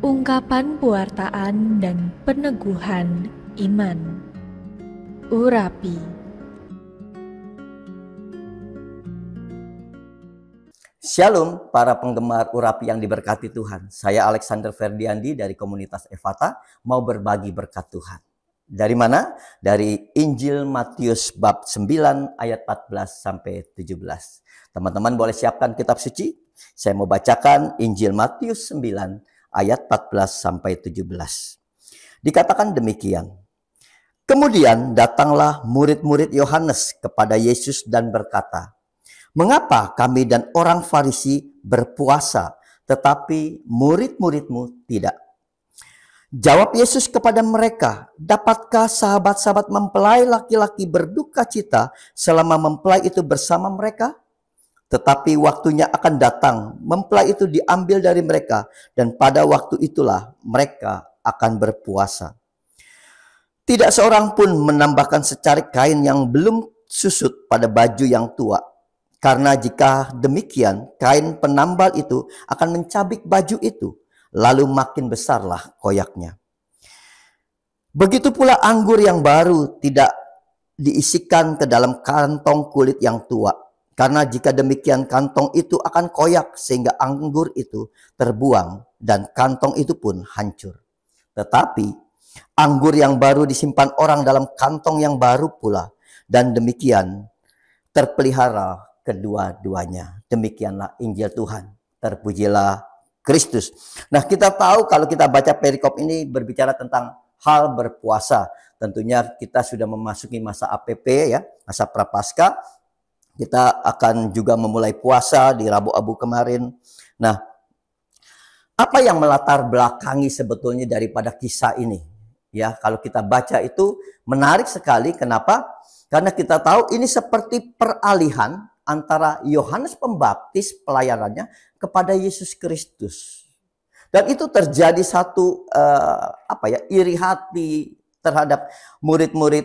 Ungkapan pewartaan dan peneguhan iman. Urapi. Shalom para penggemar Urapi yang diberkati Tuhan. Saya Alexander Ferdiandi dari komunitas Efata mau berbagi berkat Tuhan. Dari mana? Dari Injil Matius bab 9 ayat 14 sampai 17. Teman-teman boleh siapkan kitab suci. Saya mau bacakan Injil Matius 9 ayat 14 sampai 17. Dikatakan demikian. Kemudian datanglah murid-murid Yohanes kepada Yesus dan berkata, "Mengapa kami dan orang Farisi berpuasa, tetapi murid-muridmu tidak?" Jawab Yesus kepada mereka, "Dapatkah sahabat-sahabat mempelai laki-laki berduka cita selama mempelai itu bersama mereka? Tetapi waktunya akan datang, mempelai itu diambil dari mereka, dan pada waktu itulah mereka akan berpuasa. Tidak seorang pun menambahkan secarik kain yang belum susut pada baju yang tua. Karena jika demikian, kain penambal itu akan mencabik baju itu, lalu makin besarlah koyaknya. Begitu pula anggur yang baru tidak diisikan ke dalam kantong kulit yang tua. Karena jika demikian, kantong itu akan koyak sehingga anggur itu terbuang dan kantong itu pun hancur. Tetapi anggur yang baru disimpan orang dalam kantong yang baru pula, dan demikian terpelihara kedua-duanya." Demikianlah Injil Tuhan. Terpujilah Kristus. Nah, kita tahu kalau kita baca perikop ini berbicara tentang hal berpuasa. Tentunya kita sudah memasuki masa APP ya, masa Prapaskah. Kita akan juga memulai puasa di Rabu Abu kemarin. Nah, apa yang melatar belakangi sebetulnya daripada kisah ini? Ya, kalau kita baca itu menarik sekali. Kenapa? Karena kita tahu ini seperti peralihan antara Yohanes Pembaptis pelayanannya kepada Yesus Kristus. Dan itu terjadi satu iri hati terhadap murid-murid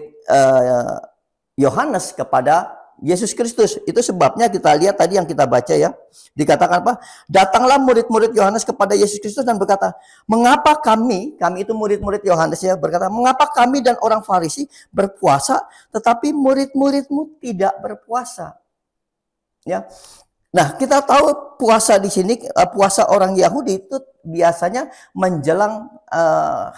Yohanes kepada Yesus Kristus. Itu sebabnya kita lihat tadi yang kita baca ya. Dikatakan apa? Datanglah murid-murid Yohanes kepada Yesus Kristus dan berkata, "Mengapa kami itu murid-murid Yohanes ya, berkata, mengapa kami dan orang Farisi berpuasa, tetapi murid-muridmu tidak berpuasa?" Ya. Nah, kita tahu puasa di sini, puasa orang Yahudi itu biasanya menjelang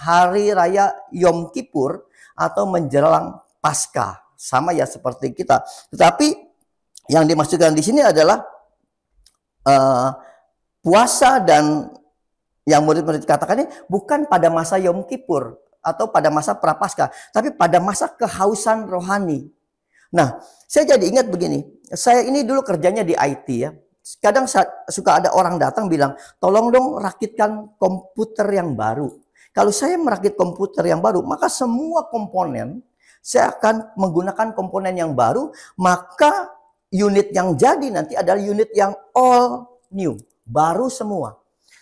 hari raya Yom Kippur atau menjelang Paskah. Sama ya seperti kita. Tetapi yang dimaksudkan di sini adalah puasa dan yang murid-murid katakan ini bukan pada masa Yom Kippur atau pada masa Prapaskah, tapi pada masa kehausan rohani. Nah, saya jadi ingat begini. Saya ini dulu kerjanya di IT ya. Kadang suka ada orang datang bilang, "Tolong dong rakitkan komputer yang baru." Kalau saya merakit komputer yang baru, maka semua komponen saya akan menggunakan komponen yang baru, maka unit yang jadi nanti adalah unit yang all new, baru semua.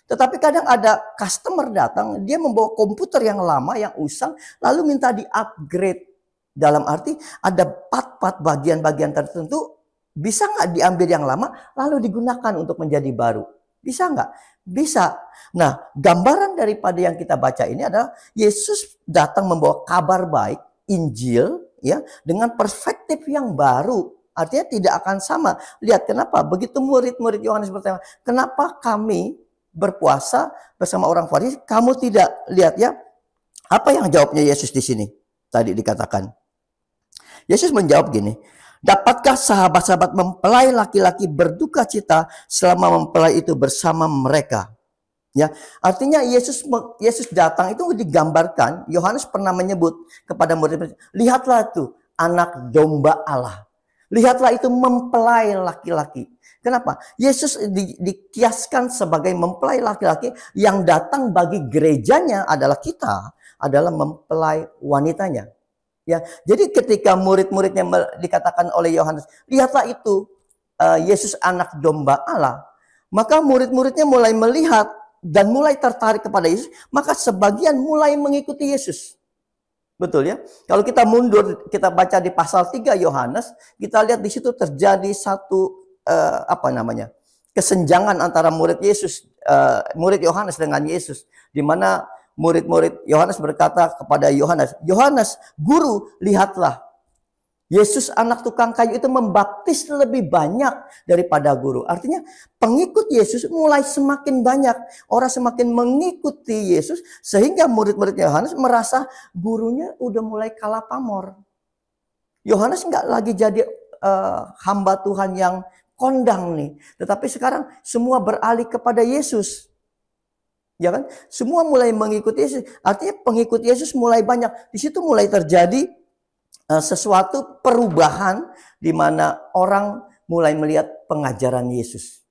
Tetapi kadang ada customer datang, dia membawa komputer yang lama, yang usang, lalu minta di-upgrade. Dalam arti ada part-part bagian-bagian tertentu, bisa nggak diambil yang lama, lalu digunakan untuk menjadi baru? Bisa nggak? Bisa. Nah, gambaran daripada yang kita baca ini adalah Yesus datang membawa kabar baik, Injil, ya, dengan perspektif yang baru. Artinya tidak akan sama. Lihat kenapa? Begitu murid-murid Yohanes bertanya, "Kenapa kami berpuasa bersama orang Farisi, kamu tidak?" Lihat ya, apa yang jawabnya Yesus di sini? Tadi dikatakan, Yesus menjawab gini, "Dapatkah sahabat-sahabat mempelai laki-laki berduka cita selama mempelai itu bersama mereka?" Ya, artinya Yesus datang itu digambarkan. Yohanes pernah menyebut kepada murid-murid, "Lihatlah itu anak domba Allah. Lihatlah itu mempelai laki-laki." Kenapa? Yesus dikiaskan sebagai mempelai laki-laki yang datang bagi gerejanya adalah kita, adalah mempelai wanitanya. Ya, jadi ketika murid-muridnya dikatakan oleh Yohanes, "Lihatlah itu Yesus anak domba Allah." Maka murid-muridnya mulai melihat dan mulai tertarik kepada Yesus, maka sebagian mulai mengikuti Yesus. Betul ya? Kalau kita mundur, kita baca di pasal 3 Yohanes, kita lihat di situ terjadi satu kesenjangan antara murid murid Yohanes dengan Yesus, di mana murid-murid Yohanes berkata kepada Yohanes, "Yohanes, guru, lihatlah, Yesus anak tukang kayu itu membaptis lebih banyak daripada guru." Artinya pengikut Yesus mulai semakin banyak. Orang semakin mengikuti Yesus sehingga murid-murid Yohanes merasa gurunya udah mulai kalah pamor. Yohanes nggak lagi jadi hamba Tuhan yang kondang nih. Tetapi sekarang semua beralih kepada Yesus. Ya kan? Semua mulai mengikuti Yesus. Artinya pengikut Yesus mulai banyak. Di situ mulai terjadi sesuatu perubahan di mana orang mulai melihat pengajaran Yesus.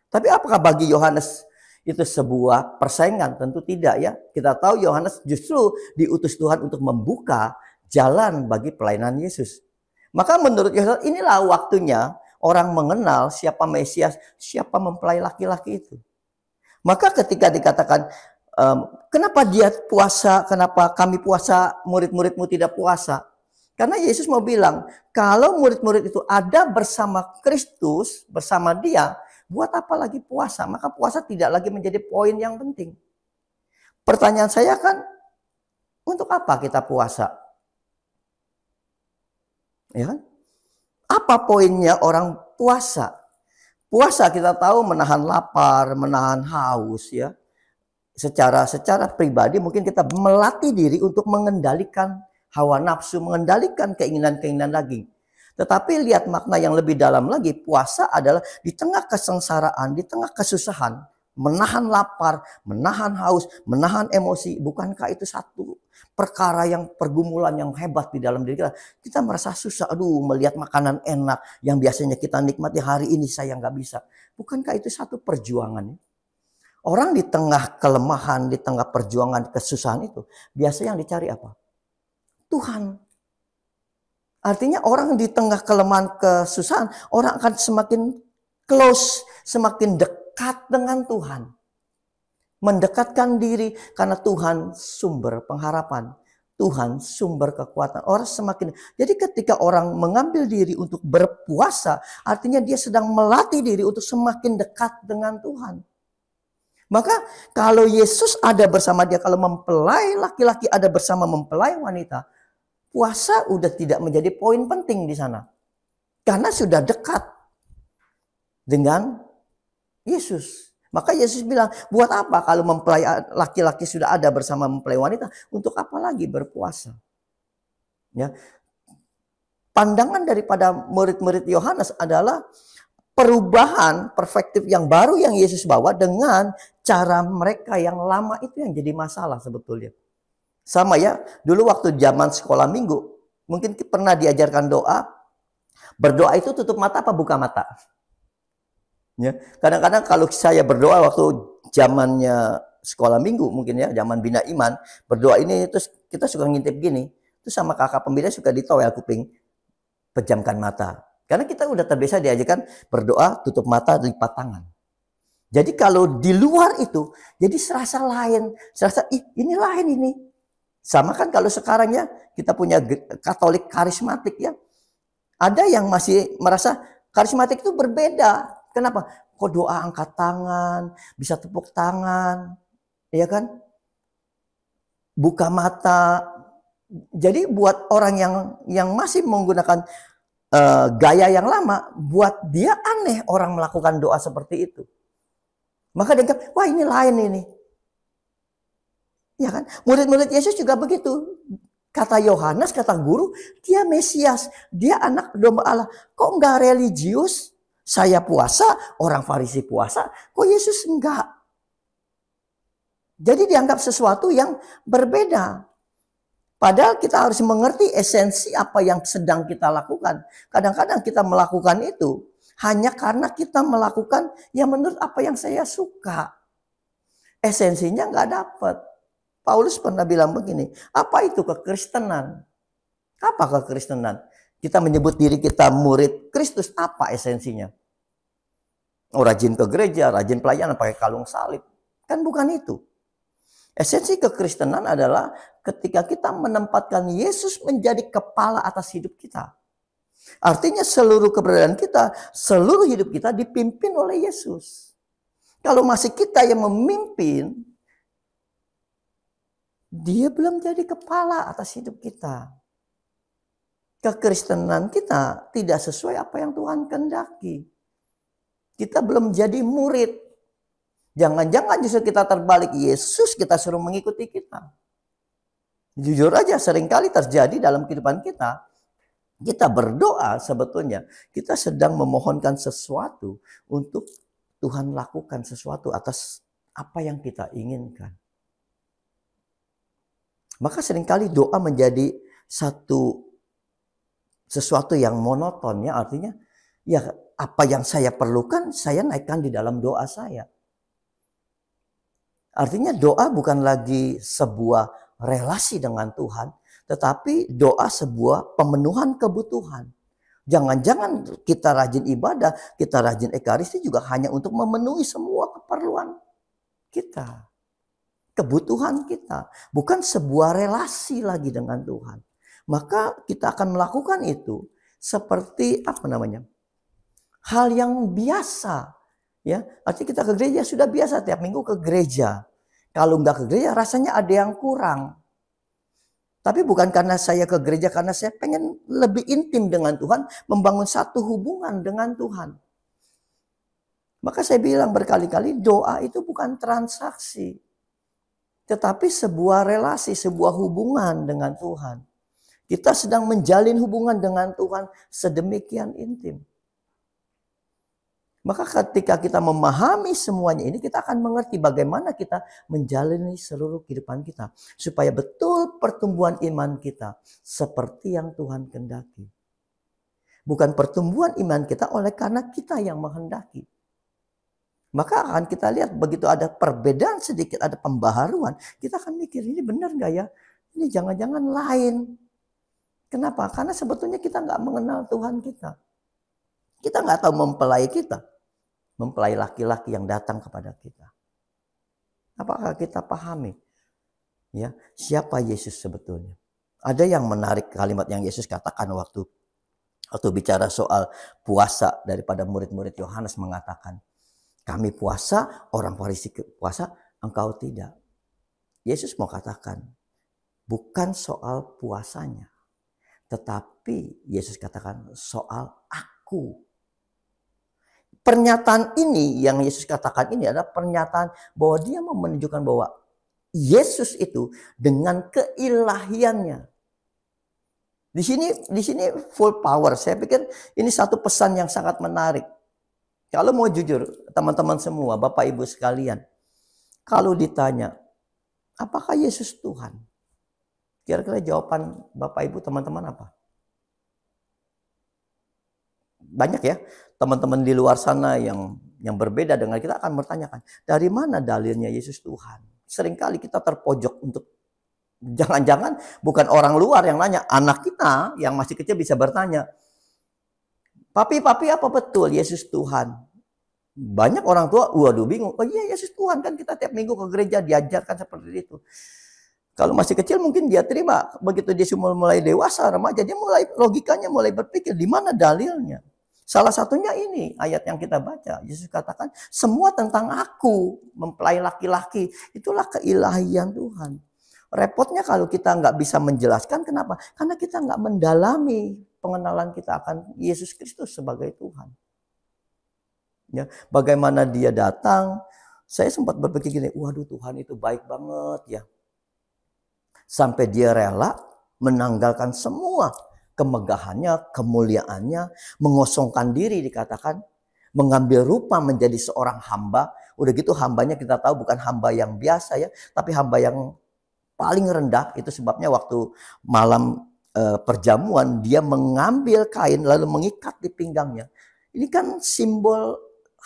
Tapi apakah bagi Yohanes itu sebuah persaingan? Tentu tidak ya. Kita tahu Yohanes justru diutus Tuhan untuk membuka jalan bagi pelayanan Yesus. Maka menurut Yohanes inilah waktunya orang mengenal siapa Mesias, siapa mempelai laki-laki itu. Maka ketika dikatakan, kenapa dia puasa, kenapa kami puasa, murid-muridmu tidak puasa? Karena Yesus mau bilang, kalau murid-murid itu ada bersama Kristus, bersama dia, buat apa lagi puasa? Maka puasa tidak lagi menjadi poin yang penting. Pertanyaan saya kan, untuk apa kita puasa? Ya kan? Apa poinnya orang puasa? Puasa kita tahu menahan lapar, menahan haus ya. Secara pribadi mungkin kita melatih diri untuk mengendalikan hawa nafsu, mengendalikan keinginan-keinginan daging. Tetapi lihat makna yang lebih dalam lagi, puasa adalah di tengah kesengsaraan, di tengah kesusahan, menahan lapar, menahan haus, menahan emosi. Bukankah itu satu perkara yang pergumulan yang hebat di dalam diri kita? Kita merasa susah, melihat makanan enak yang biasanya kita nikmati, hari ini saya nggak bisa. Bukankah itu satu perjuangan? Orang di tengah kelemahan, di tengah perjuangan, kesusahan itu, biasanya yang dicari apa? Tuhan. Artinya orang di tengah kelemahan, kesusahan, orang akan semakin close, semakin dekat dengan Tuhan. Mendekatkan diri karena Tuhan sumber pengharapan. Tuhan sumber kekuatan. Orang semakin. Jadi ketika orang mengambil diri untuk berpuasa, artinya dia sedang melatih diri untuk semakin dekat dengan Tuhan. Maka kalau Yesus ada bersama dia, kalau mempelai laki-laki ada bersama mempelai wanita, puasa udah tidak menjadi poin penting di sana. Karena sudah dekat dengan Yesus. Maka Yesus bilang, buat apa kalau mempelai laki-laki sudah ada bersama mempelai wanita? Untuk apa lagi berpuasa? Ya. Pandangan daripada murid-murid Yohanes adalah perubahan perspektif yang baru yang Yesus bawa dengan cara mereka yang lama itu yang jadi masalah sebetulnya. Sama ya, dulu waktu zaman sekolah minggu, mungkin pernah diajarkan doa, berdoa itu tutup mata apa buka mata? Ya, kadang-kadang kalau saya berdoa waktu zamannya sekolah minggu mungkin ya, zaman bina iman, berdoa ini terus kita suka ngintip gini, terus sama kakak pembina suka ditowel kuping, pejamkan mata. Karena kita udah terbiasa diajarkan berdoa tutup mata, lipat tangan. Jadi kalau di luar itu, jadi serasa lain, serasa ini lain ini. Sama kan kalau sekarang ya, kita punya Katolik karismatik ya. Ada yang masih merasa karismatik itu berbeda. Kenapa? Kok doa angkat tangan, bisa tepuk tangan, ya kan? Buka mata. Jadi buat orang yang masih menggunakan gaya yang lama, buat dia aneh orang melakukan doa seperti itu. Maka dia bilang, wah ini lain ini. Ya kan? Murid-murid Yesus juga begitu. Kata Yohanes, kata guru, dia Mesias, dia anak domba Allah. Kok enggak religius? Saya puasa, orang Farisi puasa, kok Yesus enggak? Jadi dianggap sesuatu yang berbeda. Padahal kita harus mengerti esensi apa yang sedang kita lakukan. Kadang-kadang kita melakukan itu hanya karena kita melakukan yang menurut apa yang saya suka. Esensinya enggak dapat. Paulus pernah bilang begini, apa itu kekristenan? Apa kekristenan? Kita menyebut diri kita murid Kristus, apa esensinya? Oh, rajin ke gereja, rajin pelayanan, pakai kalung salib. Kan bukan itu. Esensi kekristenan adalah ketika kita menempatkan Yesus menjadi kepala atas hidup kita. Artinya seluruh keberadaan kita, seluruh hidup kita dipimpin oleh Yesus. Kalau masih kita yang memimpin, dia belum jadi kepala atas hidup kita. Kekristenan kita tidak sesuai apa yang Tuhan kehendaki. Kita belum jadi murid. Jangan-jangan justru kita terbalik. Yesus kita suruh mengikuti kita. Jujur aja seringkali terjadi dalam kehidupan kita. Kita berdoa sebetulnya. Kita sedang memohonkan sesuatu untuk Tuhan lakukan sesuatu atas apa yang kita inginkan. Maka seringkali doa menjadi sesuatu yang monoton ya. Artinya ya apa yang saya perlukan saya naikkan di dalam doa saya. Artinya doa bukan lagi sebuah relasi dengan Tuhan, tetapi doa sebuah pemenuhan kebutuhan. Jangan-jangan kita rajin ibadah, kita rajin ekaristi juga hanya untuk memenuhi semua keperluan kita. Kebutuhan kita. Bukan sebuah relasi lagi dengan Tuhan. Maka kita akan melakukan itu seperti hal yang biasa. Ya, artinya kita ke gereja sudah biasa tiap minggu ke gereja. Kalau nggak ke gereja rasanya ada yang kurang. Tapi bukan karena saya ke gereja, karena saya pengen lebih intim dengan Tuhan, membangun satu hubungan dengan Tuhan. Maka saya bilang berkali-kali doa itu bukan transaksi. Tetapi sebuah relasi, sebuah hubungan dengan Tuhan. Kita sedang menjalin hubungan dengan Tuhan sedemikian intim. Maka ketika kita memahami semuanya ini, kita akan mengerti bagaimana kita menjalani seluruh kehidupan kita. Supaya betul pertumbuhan iman kita seperti yang Tuhan kehendaki. Bukan pertumbuhan iman kita oleh karena kita yang menghendaki. Maka akan kita lihat begitu ada perbedaan sedikit, ada pembaharuan. Kita akan mikir ini benar gak ya? Ini jangan-jangan lain. Kenapa? Karena sebetulnya kita gak mengenal Tuhan kita. Kita gak tahu mempelai kita. Mempelai laki-laki yang datang kepada kita. Apakah kita pahami? Ya, siapa Yesus sebetulnya? Ada yang menarik kalimat yang Yesus katakan waktu bicara soal puasa daripada murid-murid Yohanes mengatakan, kami puasa, orang Farisi puasa, engkau tidak. Yesus mau katakan, bukan soal puasanya. Tetapi Yesus katakan soal aku. Pernyataan ini yang Yesus katakan ini adalah pernyataan bahwa dia mau menunjukkan bahwa Yesus itu dengan keilahiannya. Di sini full power. Saya pikir ini satu pesan yang sangat menarik. Kalau mau jujur, teman-teman semua, Bapak Ibu sekalian, kalau ditanya, apakah Yesus Tuhan? Kira-kira jawaban Bapak Ibu teman-teman apa? Banyak ya, teman-teman di luar sana yang berbeda dengan kita akan bertanyakan, dari mana dalilnya Yesus Tuhan? Seringkali kita terpojok untuk, jangan-jangan bukan orang luar yang nanya, anak kita yang masih kecil bisa bertanya, Papi, apa betul Yesus Tuhan? Banyak orang tua, waduh bingung. Oh iya Yesus Tuhan, kan kita tiap minggu ke gereja diajarkan seperti itu. Kalau masih kecil mungkin dia terima. Begitu dia mulai dewasa, remaja, dia logikanya mulai berpikir, di mana dalilnya? Salah satunya ini ayat yang kita baca. Yesus katakan, semua tentang aku, mempelai laki-laki. Itulah keilahian Tuhan. Repotnya kalau kita nggak bisa menjelaskan, kenapa? Karena kita nggak mendalami pengenalan kita akan Yesus Kristus sebagai Tuhan. Ya, bagaimana dia datang, saya sempat berpikir gini, waduh Tuhan itu baik banget ya. Sampai dia rela menanggalkan semua kemegahannya, kemuliaannya, mengosongkan diri dikatakan, mengambil rupa menjadi seorang hamba. Udah gitu hambanya kita tahu bukan hamba yang biasa ya, tapi hamba yang paling rendah. Itu sebabnya waktu malam perjamuan dia mengambil kain lalu mengikat di pinggangnya. Ini kan simbol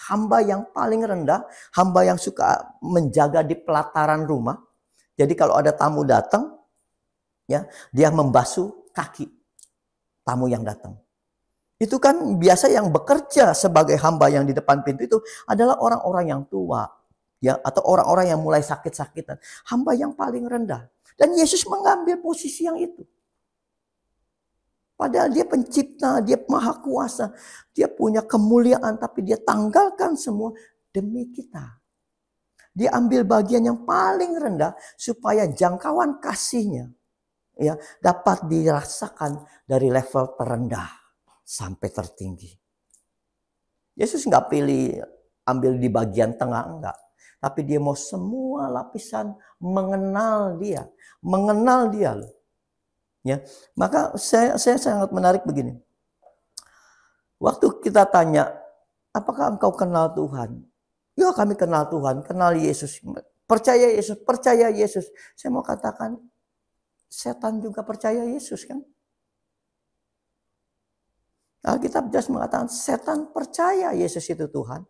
hamba yang paling rendah, hamba yang suka menjaga di pelataran rumah. Jadi kalau ada tamu datang, ya dia membasuh kaki tamu yang datang. Itu kan biasa yang bekerja sebagai hamba yang di depan pintu itu adalah orang-orang yang tua, ya, atau orang-orang yang mulai sakit-sakitan. Hamba yang paling rendah. Dan Yesus mengambil posisi yang itu. Padahal dia pencipta, dia maha kuasa, dia punya kemuliaan, tapi dia tanggalkan semua demi kita. Dia ambil bagian yang paling rendah supaya jangkauan kasihnya ya dapat dirasakan dari level terendah sampai tertinggi. Yesus nggak pilih ambil di bagian tengah, enggak. Tapi dia mau semua lapisan mengenal dia loh. Ya, maka saya sangat menarik begini. Waktu kita tanya, apakah engkau kenal Tuhan? Ya, kami kenal Tuhan, kenal Yesus, percaya Yesus. Saya mau katakan, setan juga percaya Yesus kan? Alkitab jelas mengatakan setan percaya Yesus itu Tuhan.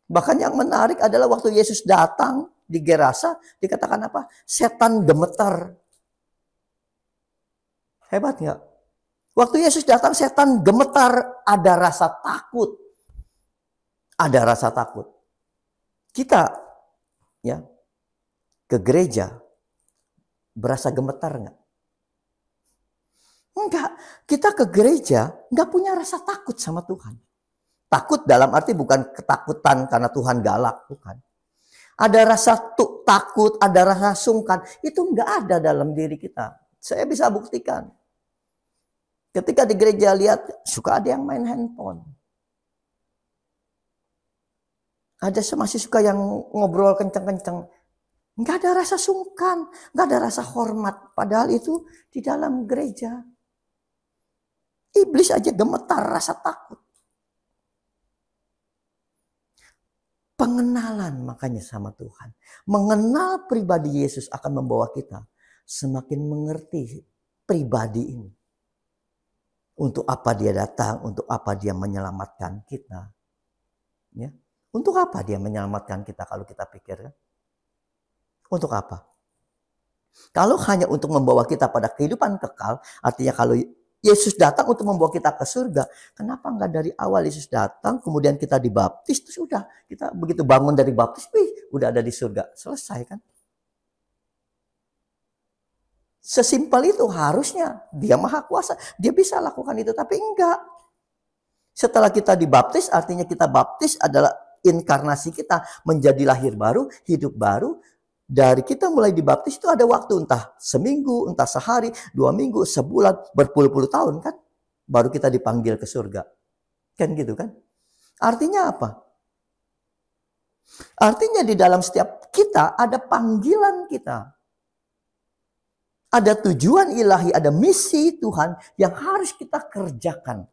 Bahkan yang menarik adalah waktu Yesus datang di Gerasa, dikatakan apa? Setan gemetar. Hebat nggak? Waktu Yesus datang, setan gemetar, ada rasa takut. Ada rasa takut. Kita ya ke gereja berasa gemetar nggak? Enggak. Kita ke gereja nggak punya rasa takut sama Tuhan. Takut dalam arti bukan ketakutan karena Tuhan galak, bukan. Ada rasa takut, ada rasa sungkan, itu nggak ada dalam diri kita. Saya bisa buktikan. Ketika di gereja lihat, suka ada yang main handphone. Ada masih suka yang ngobrol kenceng-kenceng. Nggak ada rasa sungkan, nggak ada rasa hormat. Padahal itu di dalam gereja. Iblis aja gemetar rasa takut. Pengenalan makanya sama Tuhan. Mengenal pribadi Yesus akan membawa kita semakin mengerti pribadi ini. Untuk apa dia datang, untuk apa dia menyelamatkan kita. Ya. Untuk apa dia menyelamatkan kita kalau kita pikirkan? Untuk apa? Kalau hanya untuk membawa kita pada kehidupan kekal, artinya kalau Yesus datang untuk membawa kita ke surga, kenapa enggak dari awal Yesus datang, kemudian kita dibaptis, terus udah kita begitu bangun dari baptis, udah ada di surga, selesai kan? Sesimpel itu harusnya. Dia maha kuasa. Dia bisa lakukan itu. Tapi enggak. Setelah kita dibaptis, artinya kita baptis adalah inkarnasi kita. Menjadi lahir baru, hidup baru. Dari kita mulai dibaptis itu ada waktu. Entah seminggu, entah sehari, 2 minggu, sebulan, berpuluh-puluh tahun kan. Baru kita dipanggil ke surga. Kan gitu kan. Artinya apa? Artinya di dalam setiap kita ada panggilan kita. Ada tujuan ilahi, ada misi Tuhan yang harus kita kerjakan.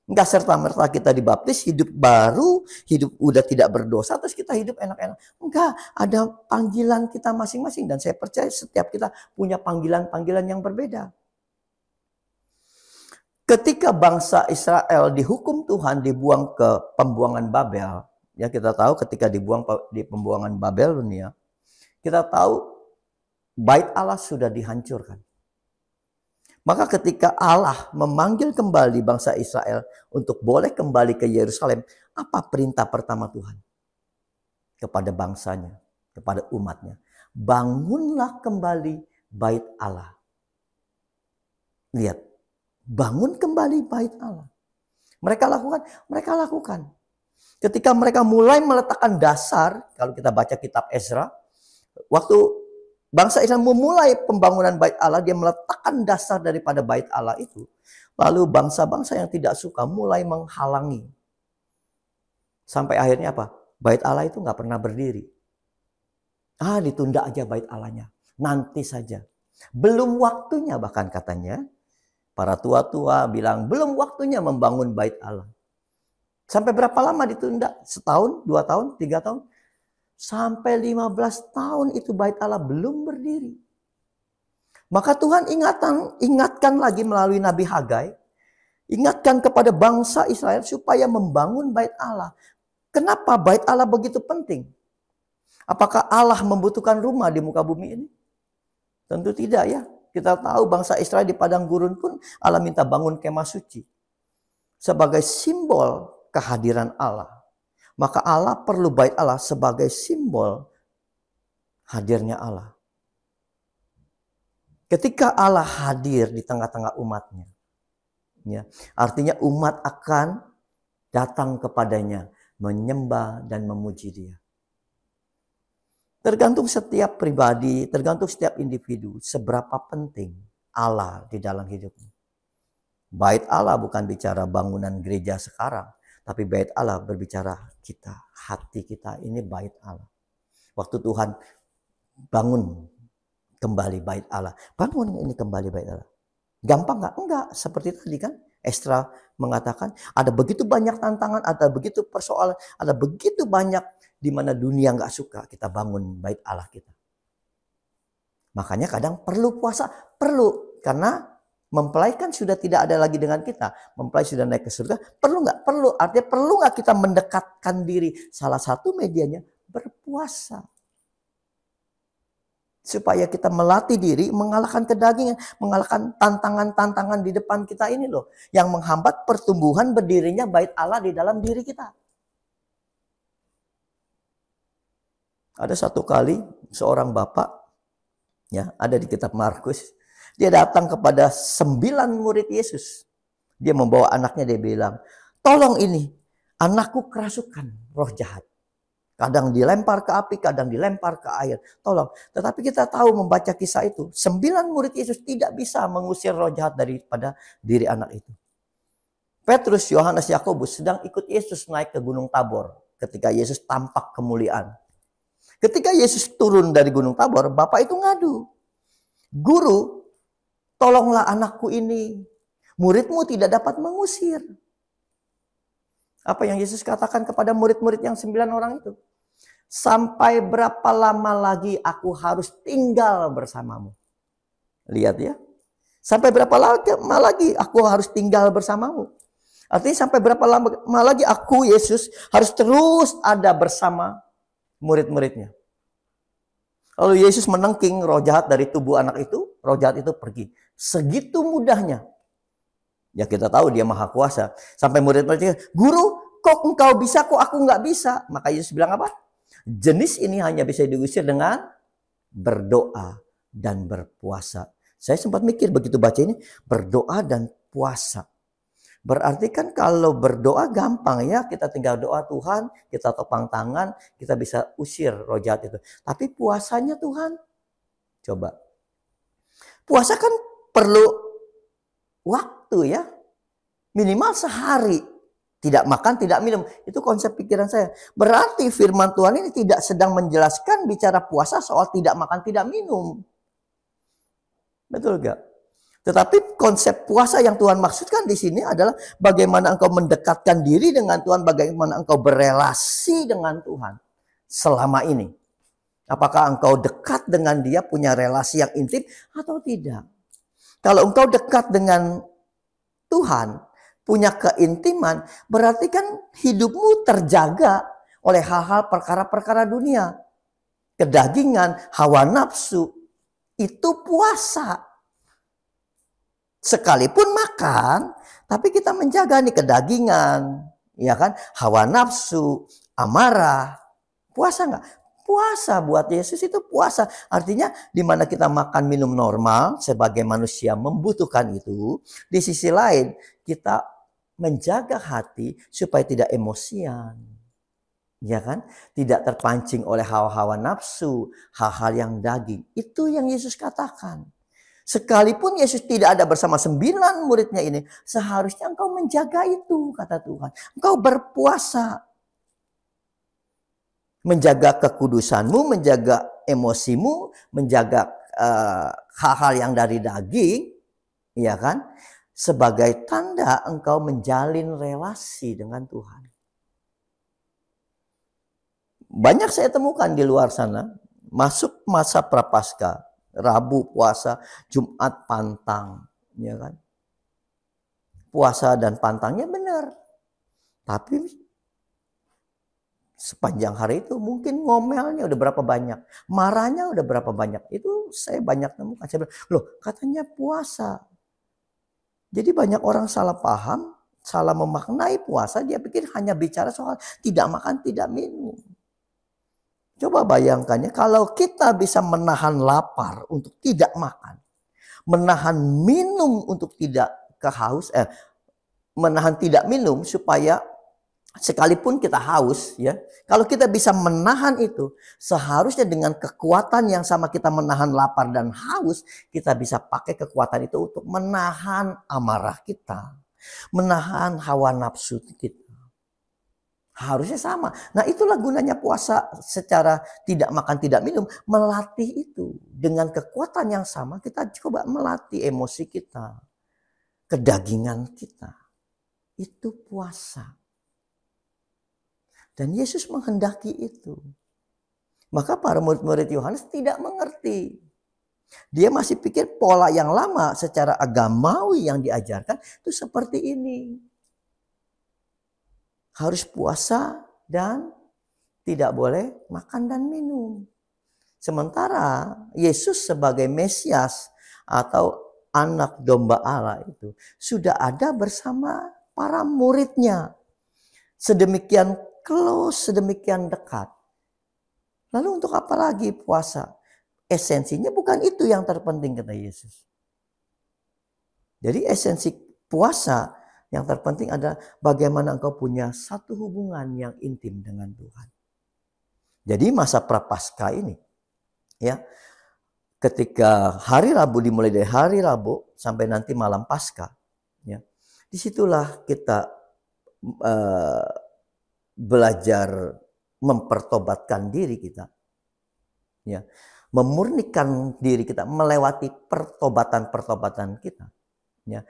Enggak serta-merta kita dibaptis, hidup baru, hidup udah tidak berdosa, terus kita hidup enak-enak. Enggak, ada panggilan kita masing-masing. Dan saya percaya setiap kita punya panggilan-panggilan yang berbeda. Ketika bangsa Israel dihukum Tuhan, dibuang ke pembuangan Babel. Ya kita tahu ketika dibuang di pembuangan Babel dunia, kita tahu Bait Allah sudah dihancurkan. Maka ketika Allah memanggil kembali bangsa Israel untuk boleh kembali ke Yerusalem, apa perintah pertama Tuhan? Kepada bangsanya, kepada umatnya. Bangunlah kembali bait Allah. Lihat, bangun kembali bait Allah. Mereka lakukan. Ketika mereka mulai meletakkan dasar, kalau kita baca kitab Ezra, waktu bangsa Israel memulai pembangunan bait Allah, dia meletakkan dasar daripada bait Allah itu. Lalu bangsa-bangsa yang tidak suka mulai menghalangi. Sampai akhirnya apa? Bait Allah itu nggak pernah berdiri. Ditunda aja bait Allahnya. Nanti saja. Belum waktunya bahkan katanya. Para tua-tua bilang belum waktunya membangun bait Allah. Sampai berapa lama ditunda? Setahun, 2 tahun, 3 tahun? Sampai 15 tahun itu bait Allah belum berdiri. Maka Tuhan ingatkan lagi melalui Nabi Hagai. Ingatkan kepada bangsa Israel supaya membangun bait Allah. Kenapa bait Allah begitu penting? Apakah Allah membutuhkan rumah di muka bumi ini? Tentu tidak ya. Kita tahu bangsa Israel di padang gurun pun Allah minta bangun kemah suci. Sebagai simbol kehadiran Allah. Maka Allah perlu bait Allah sebagai simbol hadirnya Allah. Ketika Allah hadir di tengah-tengah umatnya, ya, artinya umat akan datang kepadanya, menyembah dan memuji dia. Tergantung setiap pribadi, tergantung setiap individu, seberapa penting Allah di dalam hidupnya. Bait Allah bukan bicara bangunan gereja sekarang, tapi bait Allah berbicara kita, hati kita ini bait Allah. Waktu Tuhan bangun kembali bait Allah, bangun ini kembali bait Allah. Gampang nggak? Enggak. Seperti tadi kan, Esra mengatakan ada begitu banyak tantangan, ada begitu persoalan, ada begitu banyak di mana dunia nggak suka kita bangun bait Allah kita. Makanya kadang perlu puasa, perlu, karena mempelai kan sudah tidak ada lagi dengan kita, mempelai sudah naik ke surga, perlu nggak? Perlu. Artinya perlu nggak kita mendekatkan diri? Salah satu medianya berpuasa. Supaya kita melatih diri, mengalahkan kedagingan, mengalahkan tantangan-tantangan di depan kita ini loh. Yang menghambat pertumbuhan berdirinya bait Allah di dalam diri kita. Ada satu kali seorang bapak, ya, ada di kitab Markus. Dia datang kepada 9 murid Yesus. Dia membawa anaknya, dia bilang, tolong ini, anakku kerasukan roh jahat. Kadang dilempar ke api, kadang dilempar ke air. Tolong. Tetapi kita tahu membaca kisah itu, 9 murid Yesus tidak bisa mengusir roh jahat daripada diri anak itu. Petrus, Yohanes, Yakobus sedang ikut Yesus naik ke Gunung Tabor ketika Yesus tampak kemuliaan. Ketika Yesus turun dari Gunung Tabor, bapak itu ngadu. Guru, tolonglah anakku ini. Muridmu tidak dapat mengusir. Apa yang Yesus katakan kepada murid-murid yang 9 orang itu? Sampai berapa lama lagi aku harus tinggal bersamamu? Lihat ya. Sampai berapa lama lagi aku harus tinggal bersamamu? Artinya sampai berapa lama lagi aku, Yesus, harus terus ada bersama murid-muridnya. Lalu Yesus menengking roh jahat dari tubuh anak itu. Roh jahat itu pergi. Segitu mudahnya. Ya kita tahu dia maha kuasa. Sampai murid-muridnya, guru, kok engkau bisa, kok aku nggak bisa? Maka Yesus bilang apa? Jenis ini hanya bisa diusir dengan berdoa dan berpuasa. Saya sempat mikir begitu baca ini, berdoa dan puasa. Berarti kan kalau berdoa gampang ya, kita tinggal doa Tuhan, kita topang tangan, kita bisa usir roh jahat itu. Tapi puasanya Tuhan, coba. Puasa kan perlu waktu ya, minimal sehari. Tidak makan, tidak minum. Itu konsep pikiran saya. Berarti firman Tuhan ini tidak sedang menjelaskan bicara puasa soal tidak makan, tidak minum. Betul gak? Tetapi konsep puasa yang Tuhan maksudkan di sini adalah bagaimana engkau mendekatkan diri dengan Tuhan, bagaimana engkau berelasi dengan Tuhan selama ini. Apakah engkau dekat dengan Dia, punya relasi yang intim atau tidak? Kalau engkau dekat dengan Tuhan, punya keintiman, berarti kan hidupmu terjaga oleh hal-hal perkara-perkara dunia. Kedagingan, hawa nafsu, itu puasa. Sekalipun makan, tapi kita menjaga nih kedagingan, ya kan? Hawa nafsu, amarah. Puasa enggak? Puasa buat Yesus itu puasa. Artinya di mana kita makan minum normal sebagai manusia membutuhkan itu, di sisi lain kita menjaga hati supaya tidak emosian. Ya kan? Tidak terpancing oleh hawa-hawa nafsu, hal-hal yang daging. Itu yang Yesus katakan. Sekalipun Yesus tidak ada bersama 9 muridnya ini, seharusnya engkau menjaga itu, kata Tuhan. Engkau berpuasa. Menjaga kekudusanmu, menjaga emosimu, menjaga hal-hal yang dari daging, ya kan? Sebagai tanda engkau menjalin relasi dengan Tuhan. Banyak saya temukan di luar sana, masuk masa prapaskah, Rabu puasa, Jumat pantang, ya kan? Puasa dan pantangnya benar. Tapi sepanjang hari itu mungkin ngomelnya udah berapa banyak, marahnya udah berapa banyak. Itu saya banyak temukan. Saya bilang, loh katanya puasa. Jadi banyak orang salah paham, salah memaknai puasa. Dia pikir hanya bicara soal tidak makan, tidak minum. Coba bayangkannya kalau kita bisa menahan lapar untuk tidak makan. menahan minum untuk tidak menahan tidak minum supaya sekalipun kita haus, ya, kalau kita bisa menahan itu, seharusnya dengan kekuatan yang sama kita menahan lapar dan haus, kita bisa pakai kekuatan itu untuk menahan amarah kita, menahan hawa nafsu kita. Harusnya sama. Nah, itulah gunanya puasa secara tidak makan tidak minum, melatih itu. Dengan kekuatan yang sama kita coba melatih emosi kita, kedagingan kita. Itu puasa. Dan Yesus menghendaki itu. Maka para murid-murid Yohanes tidak mengerti. Dia masih pikir pola yang lama secara agamawi yang diajarkan itu seperti ini. Harus puasa dan tidak boleh makan dan minum. Sementara Yesus sebagai Mesias atau anak domba Allah itu sudah ada bersama para muridnya. Sedemikian close, sedemikian dekat. Lalu untuk apa lagi puasa? Esensinya bukan itu yang terpenting, kata Yesus. Jadi esensi puasa yang terpenting adalah bagaimana engkau punya satu hubungan yang intim dengan Tuhan. Jadi masa prapaskah ini, ya, ketika hari Rabu dimulai dari hari Rabu sampai nanti malam Paskah, ya, disitulah kita belajar mempertobatkan diri kita, ya, memurnikan diri kita, melewati pertobatan kita, ya,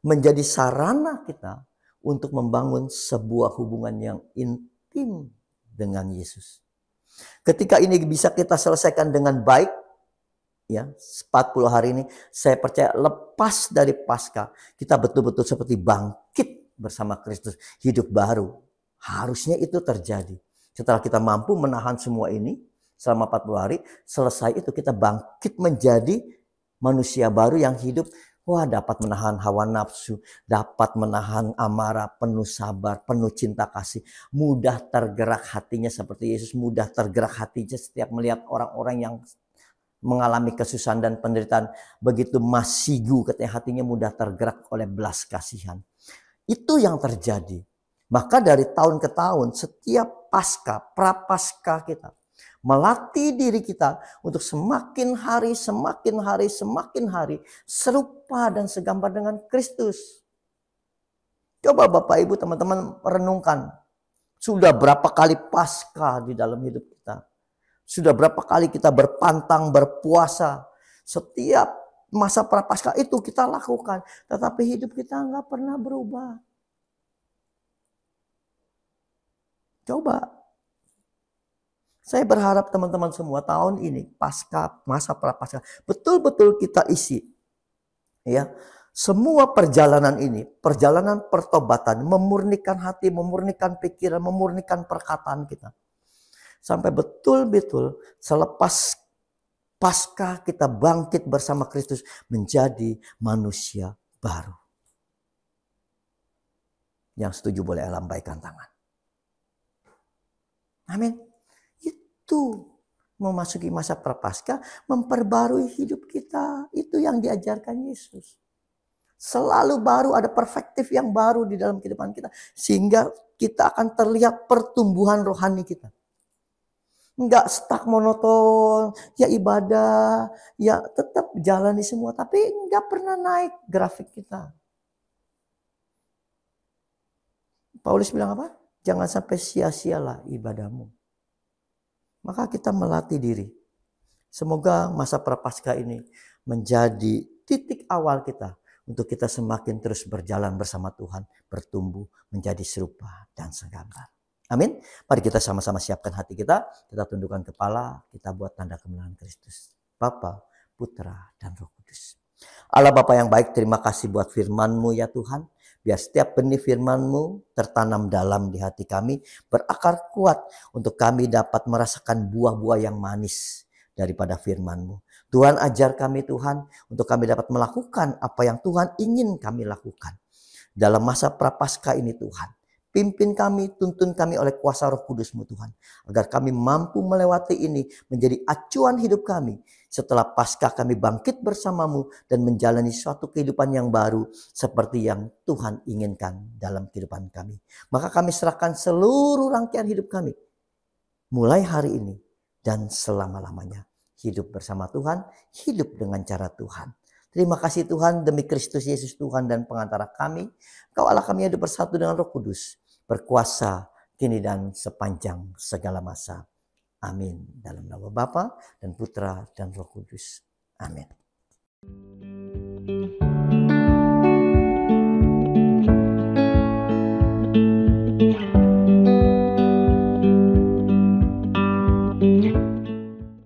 menjadi sarana kita untuk membangun sebuah hubungan yang intim dengan Yesus. Ketika ini bisa kita selesaikan dengan baik, ya, 40 hari ini, saya percaya lepas dari Paskah, kita betul-betul seperti bangkit bersama Kristus, hidup baru. Harusnya itu terjadi. Setelah kita mampu menahan semua ini selama 40 hari, selesai itu kita bangkit menjadi manusia baru yang hidup. Wah, dapat menahan hawa nafsu, dapat menahan amarah, penuh sabar, penuh cinta kasih. Mudah tergerak hatinya seperti Yesus, mudah tergerak hatinya setiap melihat orang-orang yang mengalami kesusahan dan penderitaan. Begitu masigu, katanya hatinya mudah tergerak oleh belas kasihan. Itu yang terjadi. Maka dari tahun ke tahun, setiap Paskah, prapaskah kita, melatih diri kita untuk semakin hari serupa dan segambar dengan Kristus. Coba Bapak Ibu teman-teman renungkan. Sudah berapa kali Paskah di dalam hidup kita. Sudah berapa kali kita berpantang, berpuasa. Setiap masa prapaskah itu kita lakukan. Tetapi hidup kita nggak pernah berubah. Coba. Saya berharap teman-teman semua tahun ini pasca masa prapaskah betul-betul kita isi, ya, semua perjalanan ini, perjalanan pertobatan, memurnikan hati, memurnikan pikiran, memurnikan perkataan kita, sampai betul-betul selepas pasca kita bangkit bersama Kristus menjadi manusia baru. Yang setuju boleh lambaikan tangan. Amin. Itu memasuki masa prapaskah, memperbarui hidup kita. Itu yang diajarkan Yesus. Selalu baru, ada perspektif yang baru di dalam kehidupan kita. Sehingga kita akan terlihat pertumbuhan rohani kita. Enggak stuck monoton, ya ibadah, ya tetap jalani semua. Tapi enggak pernah naik grafik kita. Paulus bilang apa? Jangan sampai sia-sialah ibadahmu. Maka kita melatih diri. Semoga masa prapaskah ini menjadi titik awal kita untuk kita semakin terus berjalan bersama Tuhan, bertumbuh menjadi serupa dan segambar. Amin. Mari kita sama-sama siapkan hati kita tundukkan kepala, kita buat tanda kemenangan Kristus. Bapa, Putra, dan Roh Kudus. Allah Bapa yang baik, terima kasih buat firman-Mu ya Tuhan. Biar setiap benih firman-Mu tertanam dalam di hati kami, berakar kuat untuk kami dapat merasakan buah-buah yang manis daripada firman-Mu. Tuhan ajar kami Tuhan untuk kami dapat melakukan apa yang Tuhan ingin kami lakukan. Dalam masa prapaskah ini Tuhan, Pimpin kami, tuntun kami oleh kuasa Roh Kudus-Mu Tuhan. Agar kami mampu melewati ini menjadi acuan hidup kami. Setelah Paskah kami bangkit bersama-Mu dan menjalani suatu kehidupan yang baru seperti yang Tuhan inginkan dalam kehidupan kami. Maka kami serahkan seluruh rangkaian hidup kami mulai hari ini dan selama-lamanya. Hidup bersama Tuhan, hidup dengan cara Tuhan. Terima kasih Tuhan demi Kristus Yesus Tuhan dan pengantara kami. Kau Allah kami hidup bersatu dengan Roh Kudus, berkuasa kini dan sepanjang segala masa. Amin. Dalam nama Bapa dan Putra dan Roh Kudus. Amin.